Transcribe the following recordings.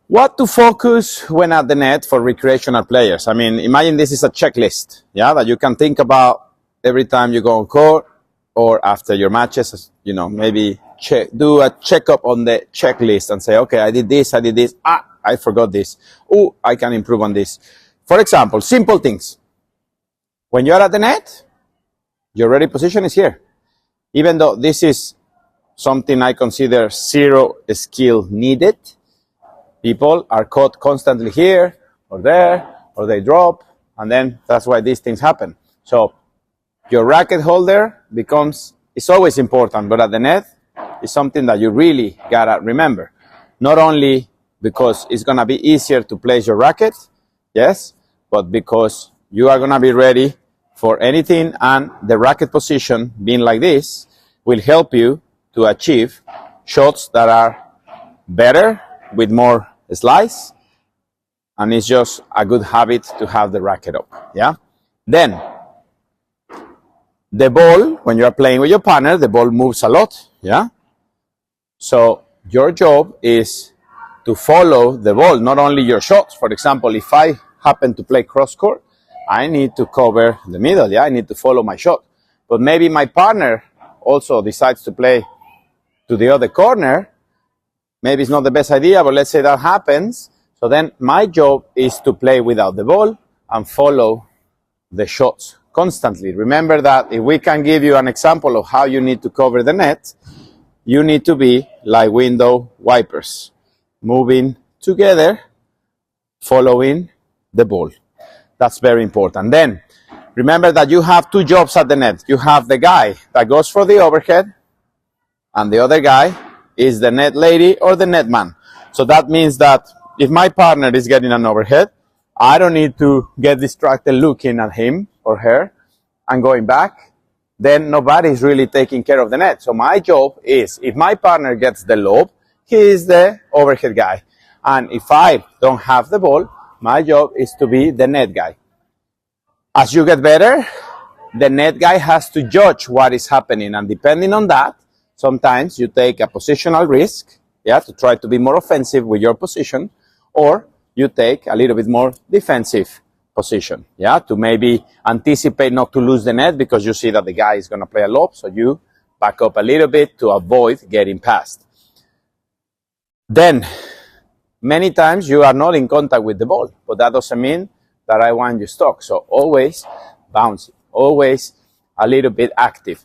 What to focus when at the net for recreational players? I mean, imagine this is a checklist, yeah, that you can think about every time you go on court or after your matches, you know, maybe do a checkup on the checklist and say, okay, I did this, I forgot this. Oh, I can improve on this. For example, simple things. When you're at the net, your ready position is here. Even though this is something I consider zero skill needed, people are caught constantly here or there, or they drop, and then that's why these things happen. So your racket holder it's always important, but at the net, it's something that you really gotta remember. Not only because it's gonna be easier to place your racket, yes, but because you are gonna be ready for anything, and the racket position being like this will help you to achieve shots that are better with more slice, and it's just a good habit to have the racket up. Yeah. Then the ball, when you are playing with your partner, the ball moves a lot. Yeah. So your job is to follow the ball, not only your shots. For example, if I happen to play cross court, I need to cover the middle. Yeah, I need to follow my shot. But maybe my partner also decides to play to the other corner. Maybe it's not the best idea, but let's say that happens. So then my job is to play without the ball and follow the shots constantly. Remember that if we can give you an example of how you need to cover the net, you need to be like window wipers, moving together, following the ball. That's very important. Then remember that you have two jobs at the net. You have the guy that goes for the overhead, and the other guy is the net lady or the net man. So that means that if my partner is getting an overhead, I don't need to get distracted looking at him or her and going back. Then nobody's really taking care of the net. So my job is, if my partner gets the lob, he is the overhead guy. And if I don't have the ball, my job is to be the net guy. As you get better, the net guy has to judge what is happening. And depending on that, sometimes you take a positional risk, yeah, to try to be more offensive with your position, or you take a little bit more defensive position, yeah, to maybe anticipate not to lose the net because you see that the guy is going to play a lob, so you back up a little bit to avoid getting past. Then, many times you are not in contact with the ball, but that doesn't mean that I want you stuck. So always bouncing, always a little bit active.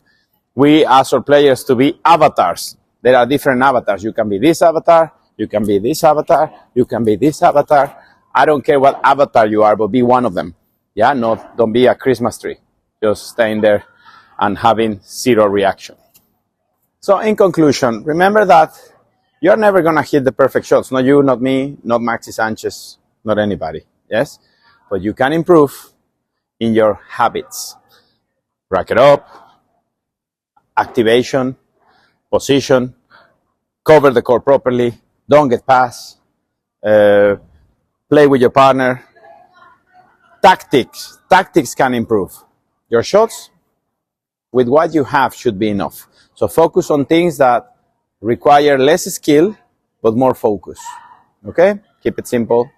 We ask our players to be avatars. There are different avatars. You can be this avatar, you can be this avatar, you can be this avatar. I don't care what avatar you are, but be one of them. Yeah, don't be a Christmas tree, just staying there and having zero reaction. So in conclusion, remember that you're never going to hit the perfect shots. Not you, not me, not Maxi Sanchez, not anybody. Yes? But you can improve in your habits. Rack it up, activation, position, cover the court properly, don't get past, play with your partner. Tactics can improve. Your shots, with what you have, should be enough. So focus on things that require less skill, but more focus. Okay? Keep it simple.